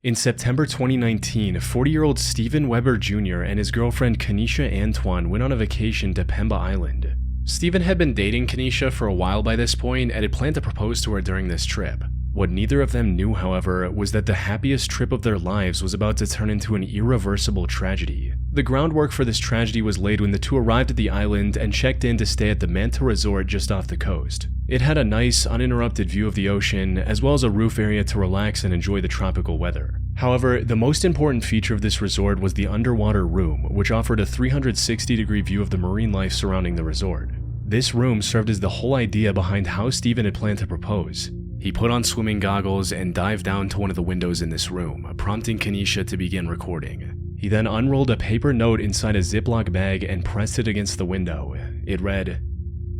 In September 2019, 40-year-old Steven Weber Jr. and his girlfriend Kenesha Antoine went on a vacation to Pemba Island. Steven had been dating Kenesha for a while by this point and had planned to propose to her during this trip. What neither of them knew, however, was that the happiest trip of their lives was about to turn into an irreversible tragedy. The groundwork for this tragedy was laid when the two arrived at the island and checked in to stay at the Manta Resort just off the coast. It had a nice, uninterrupted view of the ocean, as well as a roof area to relax and enjoy the tropical weather. However, the most important feature of this resort was the underwater room, which offered a 360-degree view of the marine life surrounding the resort. This room served as the whole idea behind how Steven had planned to propose. He put on swimming goggles and dived down to one of the windows in this room, prompting Kenesha to begin recording. He then unrolled a paper note inside a Ziploc bag and pressed it against the window. It read,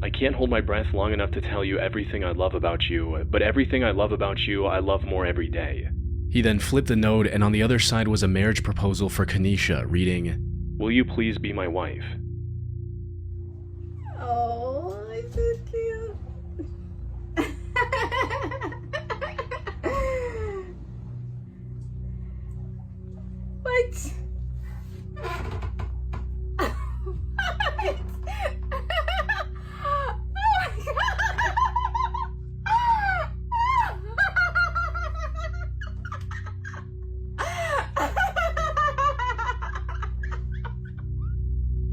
"I can't hold my breath long enough to tell you everything I love about you, but everything I love about you, I love more every day." He then flipped the note, and on the other side was a marriage proposal for Kenesha, reading, "Will you please be my wife?" Oh, it's so cute. What?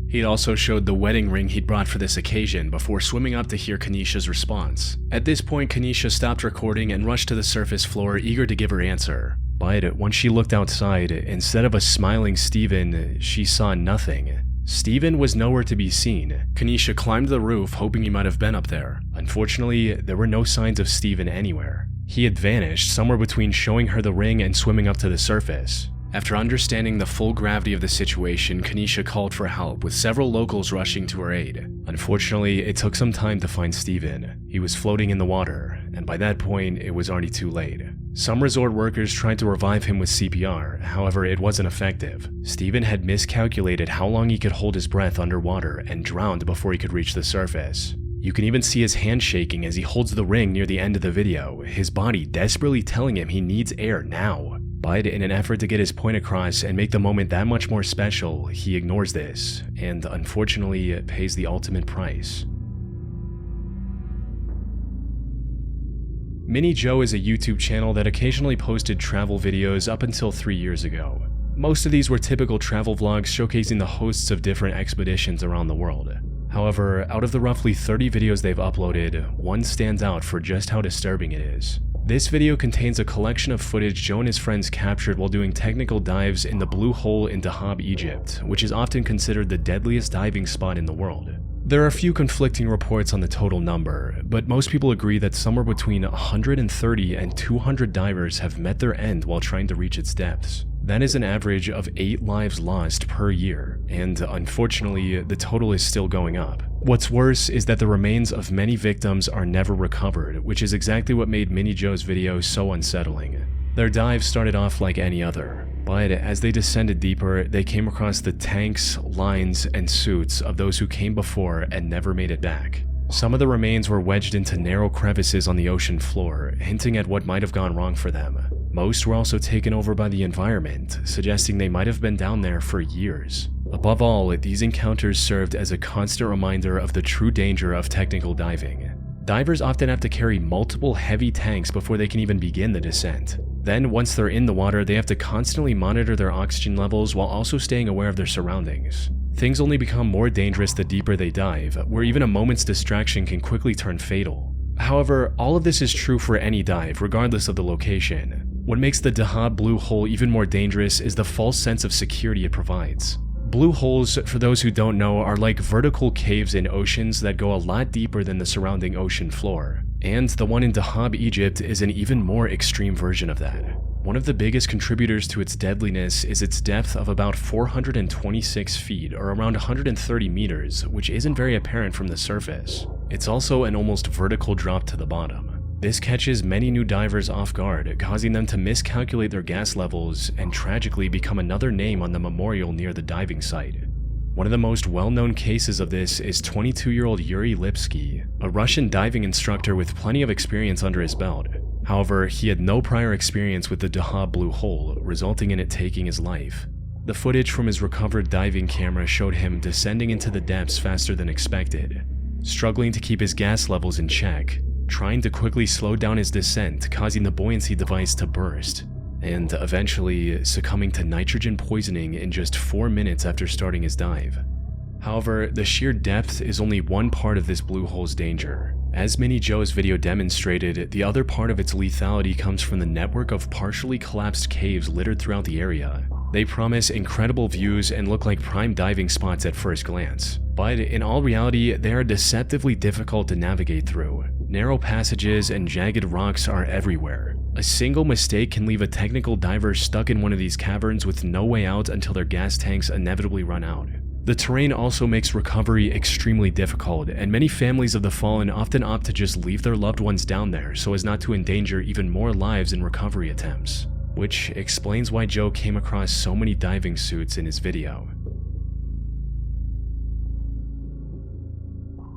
He'd also showed the wedding ring he'd brought for this occasion before swimming up to hear Kenesha's response. At this point, Kenesha stopped recording and rushed to the surface floor, eager to give her answer. But once she looked outside, instead of a smiling Steven, she saw nothing. Steven was nowhere to be seen. Kenesha climbed the roof, hoping he might have been up there. Unfortunately, there were no signs of Steven anywhere. He had vanished somewhere between showing her the ring and swimming up to the surface. After understanding the full gravity of the situation, Kenesha called for help, with several locals rushing to her aid. Unfortunately, it took some time to find Steven. He was floating in the water, and by that point, it was already too late. Some resort workers tried to revive him with CPR, however, it wasn't effective. Steven had miscalculated how long he could hold his breath underwater and drowned before he could reach the surface. You can even see his hand shaking as he holds the ring near the end of the video, his body desperately telling him he needs air now. But in an effort to get his point across and make the moment that much more special, he ignores this, and unfortunately pays the ultimate price. Mini Joe is a YouTube channel that occasionally posted travel videos up until 3 years ago. Most of these were typical travel vlogs showcasing the hosts of different expeditions around the world. However, out of the roughly 30 videos they've uploaded, one stands out for just how disturbing it is. This video contains a collection of footage Joe and his friends captured while doing technical dives in the Blue Hole in Dahab, Egypt, which is often considered the deadliest diving spot in the world. There are a few conflicting reports on the total number, but most people agree that somewhere between 130 and 200 divers have met their end while trying to reach its depths. That is an average of 8 lives lost per year, and unfortunately, the total is still going up. What's worse is that the remains of many victims are never recovered, which is exactly what made Mini Joe's video so unsettling. Their dive started off like any other, but as they descended deeper, they came across the tanks, lines, and suits of those who came before and never made it back. Some of the remains were wedged into narrow crevices on the ocean floor, hinting at what might have gone wrong for them. Most were also taken over by the environment, suggesting they might have been down there for years. Above all, these encounters served as a constant reminder of the true danger of technical diving. Divers often have to carry multiple heavy tanks before they can even begin the descent. Then, once they're in the water, they have to constantly monitor their oxygen levels while also staying aware of their surroundings. Things only become more dangerous the deeper they dive, where even a moment's distraction can quickly turn fatal. However, all of this is true for any dive, regardless of the location. What makes the Dahab Blue Hole even more dangerous is the false sense of security it provides. Blue holes, for those who don't know, are like vertical caves in oceans that go a lot deeper than the surrounding ocean floor. And the one in Dahab, Egypt is an even more extreme version of that. One of the biggest contributors to its deadliness is its depth of about 426 feet, or around 130 meters, which isn't very apparent from the surface. It's also an almost vertical drop to the bottom. This catches many new divers off guard, causing them to miscalculate their gas levels and tragically become another name on the memorial near the diving site. One of the most well-known cases of this is 22-year-old Yuri Lipsky, a Russian diving instructor with plenty of experience under his belt. However, he had no prior experience with the Dahab Blue Hole, resulting in it taking his life. The footage from his recovered diving camera showed him descending into the depths faster than expected, struggling to keep his gas levels in check, trying to quickly slow down his descent, causing the buoyancy device to burst, and eventually succumbing to nitrogen poisoning in just 4 minutes after starting his dive. However, the sheer depth is only one part of this blue hole's danger. As Mini Joe's video demonstrated, the other part of its lethality comes from the network of partially collapsed caves littered throughout the area. They promise incredible views and look like prime diving spots at first glance, but in all reality, they are deceptively difficult to navigate through. Narrow passages and jagged rocks are everywhere. A single mistake can leave a technical diver stuck in one of these caverns with no way out until their gas tanks inevitably run out. The terrain also makes recovery extremely difficult, and many families of the fallen often opt to just leave their loved ones down there so as not to endanger even more lives in recovery attempts, which explains why Joe came across so many diving suits in his video.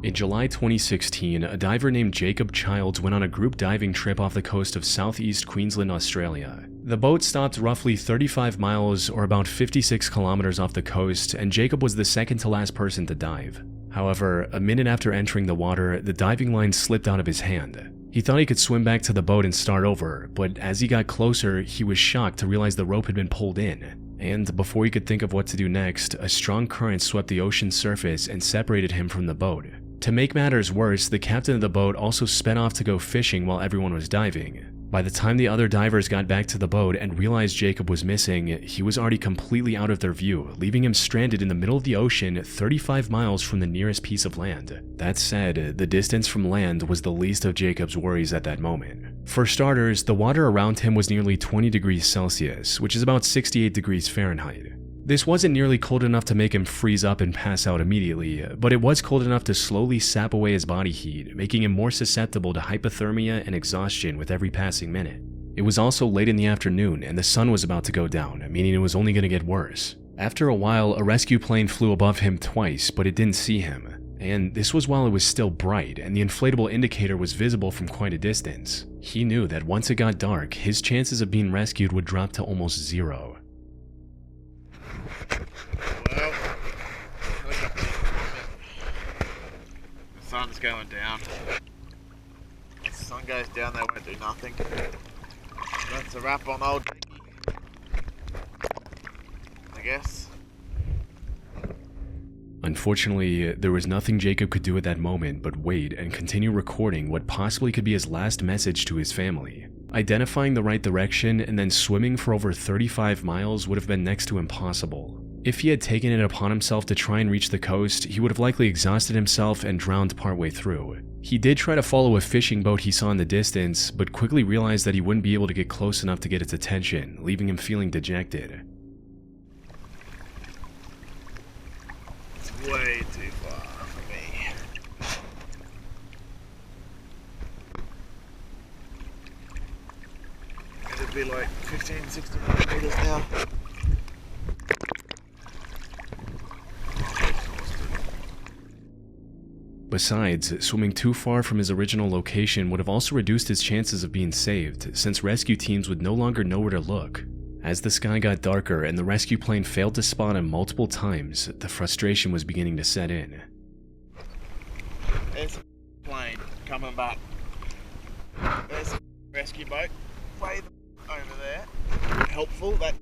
In July 2016, a diver named Jacob Childs went on a group diving trip off the coast of southeast Queensland, Australia. The boat stopped roughly 35 miles or about 56 kilometers off the coast, and Jacob was the second to last person to dive. However, a minute after entering the water, the diving line slipped out of his hand. He thought he could swim back to the boat and start over, but as he got closer, he was shocked to realize the rope had been pulled in. And before he could think of what to do next, a strong current swept the ocean's surface and separated him from the boat. To make matters worse, the captain of the boat also sped off to go fishing while everyone was diving. By the time the other divers got back to the boat and realized Jacob was missing, he was already completely out of their view, leaving him stranded in the middle of the ocean 35 miles from the nearest piece of land. That said, the distance from land was the least of Jacob's worries at that moment. For starters, the water around him was nearly 20 degrees Celsius, which is about 68 degrees Fahrenheit. This wasn't nearly cold enough to make him freeze up and pass out immediately, but it was cold enough to slowly sap away his body heat, making him more susceptible to hypothermia and exhaustion with every passing minute. It was also late in the afternoon and the sun was about to go down, meaning it was only going to get worse. After a while, a rescue plane flew above him twice, but it didn't see him. And this was while it was still bright and the inflatable indicator was visible from quite a distance. He knew that once it got dark, his chances of being rescued would drop to almost zero. Well, the sun's going down. If the sun goes down, they won't do nothing. That's a wrap on old Jakey, I guess. Unfortunately, there was nothing Jacob could do at that moment but wait and continue recording what possibly could be his last message to his family. Identifying the right direction and then swimming for over 35 miles would have been next to impossible. If he had taken it upon himself to try and reach the coast, he would have likely exhausted himself and drowned partway through. He did try to follow a fishing boat he saw in the distance, but quickly realized that he wouldn't be able to get close enough to get its attention, leaving him feeling dejected. It's way too far for me. It'd be like 15, 16 meters now. Besides, swimming too far from his original location would have also reduced his chances of being saved, since rescue teams would no longer know where to look. As the sky got darker and the rescue plane failed to spot him multiple times, the frustration was beginning to set in. There's a plane coming back. There's a rescue boat way over there. Helpful, that.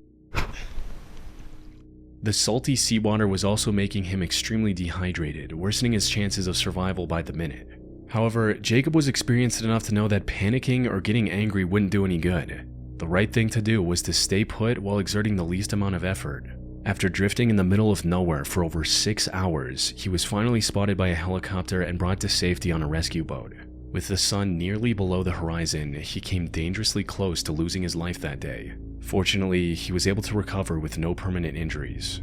The salty seawater was also making him extremely dehydrated, worsening his chances of survival by the minute. However, Jacob was experienced enough to know that panicking or getting angry wouldn't do any good. The right thing to do was to stay put while exerting the least amount of effort. After drifting in the middle of nowhere for over 6 hours, he was finally spotted by a helicopter and brought to safety on a rescue boat. With the sun nearly below the horizon, he came dangerously close to losing his life that day. Fortunately, he was able to recover with no permanent injuries.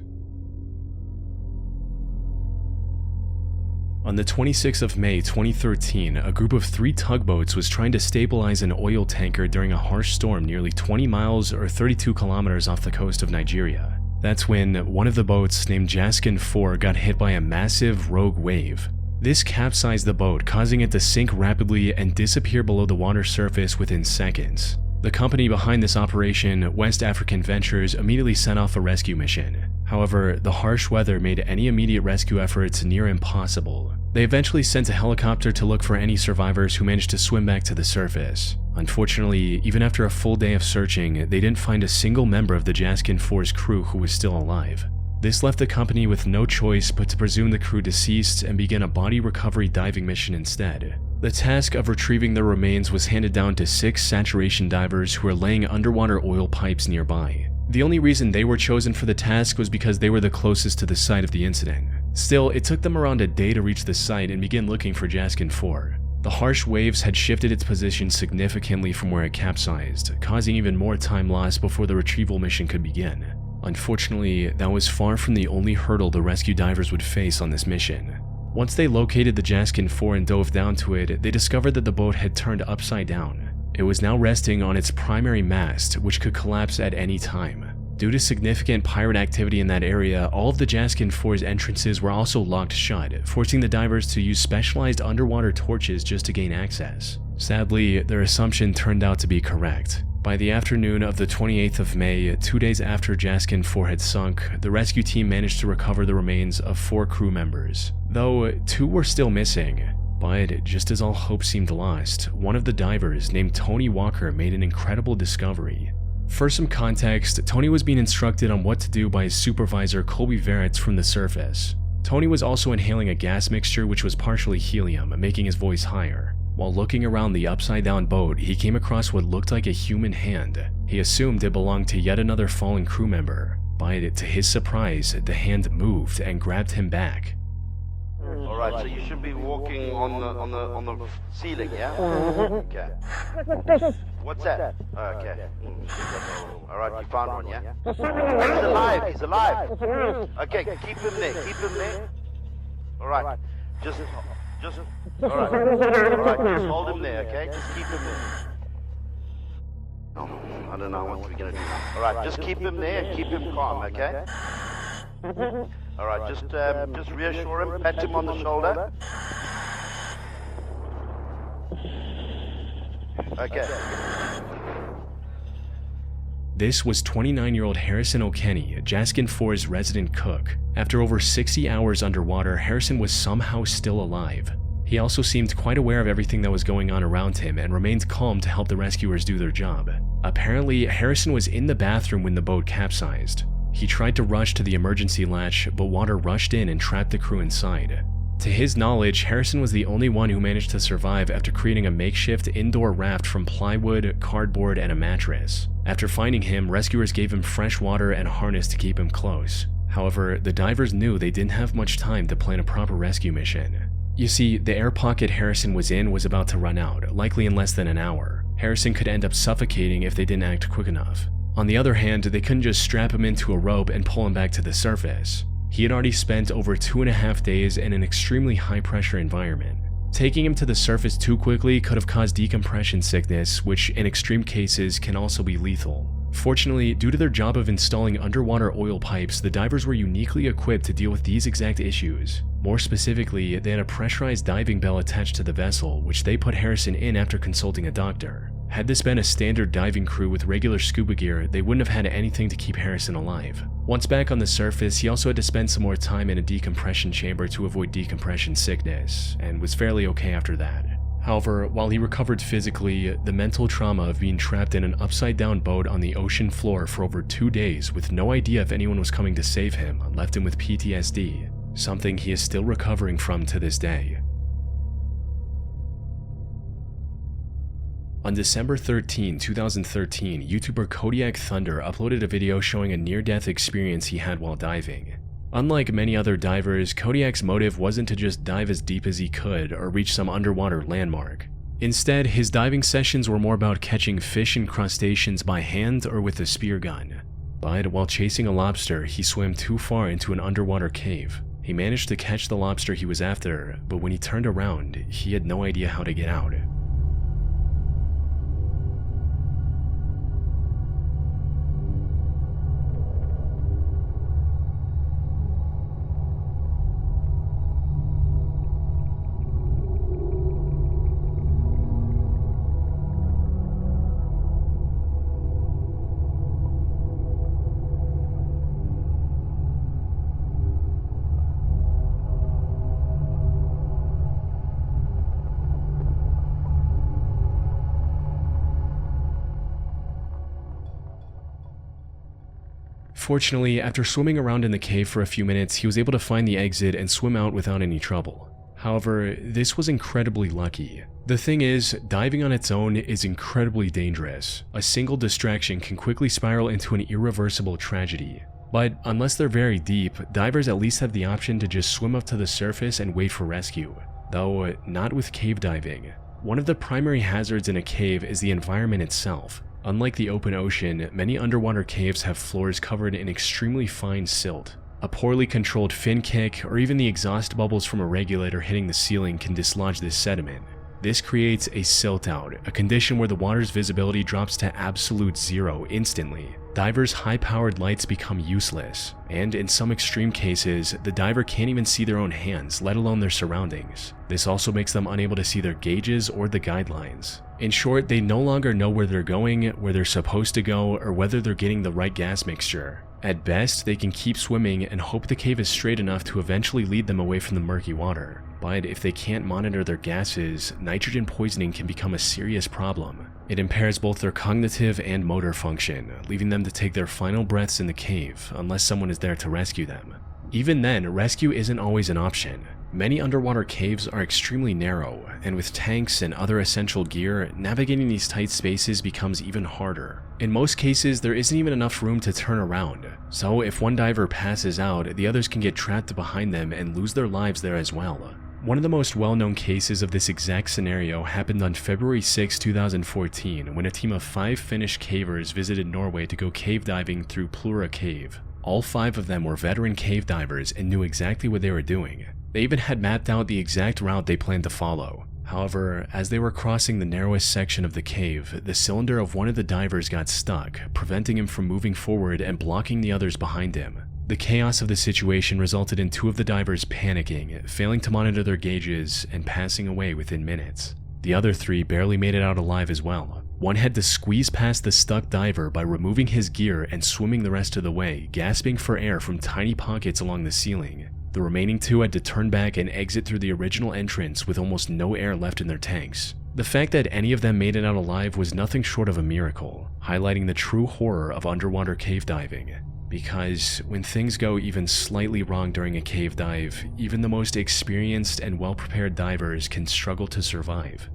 On the 26th of May 2013, a group of 3 tugboats was trying to stabilize an oil tanker during a harsh storm nearly 20 miles or 32 kilometers off the coast of Nigeria. That's when one of the boats, named Jaskin 4, got hit by a massive rogue wave. This capsized the boat, causing it to sink rapidly and disappear below the water surface within seconds. The company behind this operation, West African Ventures, immediately sent off a rescue mission. However, the harsh weather made any immediate rescue efforts near impossible. They eventually sent a helicopter to look for any survivors who managed to swim back to the surface. Unfortunately, even after a full day of searching, they didn't find a single member of the Jaskin 4's crew who was still alive. This left the company with no choice but to presume the crew deceased and begin a body recovery diving mission instead. The task of retrieving their remains was handed down to 6 saturation divers who were laying underwater oil pipes nearby. The only reason they were chosen for the task was because they were the closest to the site of the incident. Still, it took them around a day to reach the site and begin looking for Jaskin 4. The harsh waves had shifted its position significantly from where it capsized, causing even more time lost before the retrieval mission could begin. Unfortunately, that was far from the only hurdle the rescue divers would face on this mission. Once they located the Jaskin 4 and dove down to it, they discovered that the boat had turned upside down. It was now resting on its primary mast, which could collapse at any time. Due to significant pirate activity in that area, all of the Jaskin 4's entrances were also locked shut, forcing the divers to use specialized underwater torches just to gain access. Sadly, their assumption turned out to be correct. By the afternoon of the 28th of May, 2 days after Jaskin 4 had sunk, the rescue team managed to recover the remains of 4 crew members, though 2 were still missing. But just as all hope seemed lost, one of the divers, named Tony Walker, made an incredible discovery. For some context, Tony was being instructed on what to do by his supervisor Colby Veretz from the surface. Tony was also inhaling a gas mixture which was partially helium, making his voice higher. While looking around the upside-down boat, he came across what looked like a human hand. He assumed it belonged to yet another fallen crew member, but to his surprise, the hand moved and grabbed him back. Alright, so you should be walking on the ceiling, yeah? Okay. What's that? Okay. Alright, you found one, yeah? He's alive! Okay, keep him there. Alright, just just hold him there, okay? Just keep him there. Oh, I don't know what we're gonna do. Alright, just keep him there and keep him calm, okay? Alright, just reassure him, pat him on the shoulder. Okay. This was 29-year-old Harrison O'Kenny, Jaskin 4's resident cook. After over 60 hours underwater, Harrison was somehow still alive. He also seemed quite aware of everything that was going on around him and remained calm to help the rescuers do their job. Apparently, Harrison was in the bathroom when the boat capsized. He tried to rush to the emergency latch, but water rushed in and trapped the crew inside. To his knowledge, Harrison was the only one who managed to survive after creating a makeshift indoor raft from plywood, cardboard, and a mattress. After finding him, rescuers gave him fresh water and a harness to keep him close. However, the divers knew they didn't have much time to plan a proper rescue mission. You see, the air pocket Harrison was in was about to run out, likely in less than an hour. Harrison could end up suffocating if they didn't act quick enough. On the other hand, they couldn't just strap him into a rope and pull him back to the surface. He had already spent over 2.5 days in an extremely high-pressure environment. Taking him to the surface too quickly could have caused decompression sickness, which in extreme cases can also be lethal. Fortunately, due to their job of installing underwater oil pipes, the divers were uniquely equipped to deal with these exact issues. More specifically, they had a pressurized diving bell attached to the vessel, which they put Harrison in after consulting a doctor. Had this been a standard diving crew with regular scuba gear, they wouldn't have had anything to keep Harrison alive. Once back on the surface, he also had to spend some more time in a decompression chamber to avoid decompression sickness, and was fairly okay after that. However, while he recovered physically, the mental trauma of being trapped in an upside-down boat on the ocean floor for over 2 days with no idea if anyone was coming to save him left him with PTSD, something he is still recovering from to this day. On December 13, 2013, YouTuber Kodiak Thunder uploaded a video showing a near-death experience he had while diving. Unlike many other divers, Kodiak's motive wasn't to just dive as deep as he could or reach some underwater landmark. Instead, his diving sessions were more about catching fish and crustaceans by hand or with a spear gun. But while chasing a lobster, he swam too far into an underwater cave. He managed to catch the lobster he was after, but when he turned around, he had no idea how to get out. Fortunately, after swimming around in the cave for a few minutes, he was able to find the exit and swim out without any trouble. However, this was incredibly lucky. The thing is, diving on its own is incredibly dangerous. A single distraction can quickly spiral into an irreversible tragedy. But unless they're very deep, divers at least have the option to just swim up to the surface and wait for rescue. Though, not with cave diving. One of the primary hazards in a cave is the environment itself. Unlike the open ocean, many underwater caves have floors covered in extremely fine silt. A poorly controlled fin kick, or even the exhaust bubbles from a regulator hitting the ceiling can dislodge this sediment. This creates a silt out, a condition where the water's visibility drops to absolute zero instantly. Divers' high-powered lights become useless, and in some extreme cases, the diver can't even see their own hands, let alone their surroundings. This also makes them unable to see their gauges or the guidelines. In short, they no longer know where they're going, where they're supposed to go, or whether they're getting the right gas mixture. At best, they can keep swimming and hope the cave is straight enough to eventually lead them away from the murky water. But if they can't monitor their gases, nitrogen poisoning can become a serious problem. It impairs both their cognitive and motor function, leaving them to take their final breaths in the cave unless someone is there to rescue them. Even then, rescue isn't always an option. Many underwater caves are extremely narrow, and with tanks and other essential gear, navigating these tight spaces becomes even harder. In most cases, there isn't even enough room to turn around, so if one diver passes out, the others can get trapped behind them and lose their lives there as well. One of the most well-known cases of this exact scenario happened on February 6, 2014, when a team of 5 Finnish cavers visited Norway to go cave diving through Plura Cave. All 5 of them were veteran cave divers and knew exactly what they were doing. They even had mapped out the exact route they planned to follow. However, as they were crossing the narrowest section of the cave, the cylinder of one of the divers got stuck, preventing him from moving forward and blocking the others behind him. The chaos of the situation resulted in 2 of the divers panicking, failing to monitor their gauges, and passing away within minutes. The other 3 barely made it out alive as well. One had to squeeze past the stuck diver by removing his gear and swimming the rest of the way, gasping for air from tiny pockets along the ceiling. The remaining 2 had to turn back and exit through the original entrance with almost no air left in their tanks. The fact that any of them made it out alive was nothing short of a miracle, highlighting the true horror of underwater cave diving. Because when things go even slightly wrong during a cave dive, even the most experienced and well-prepared divers can struggle to survive.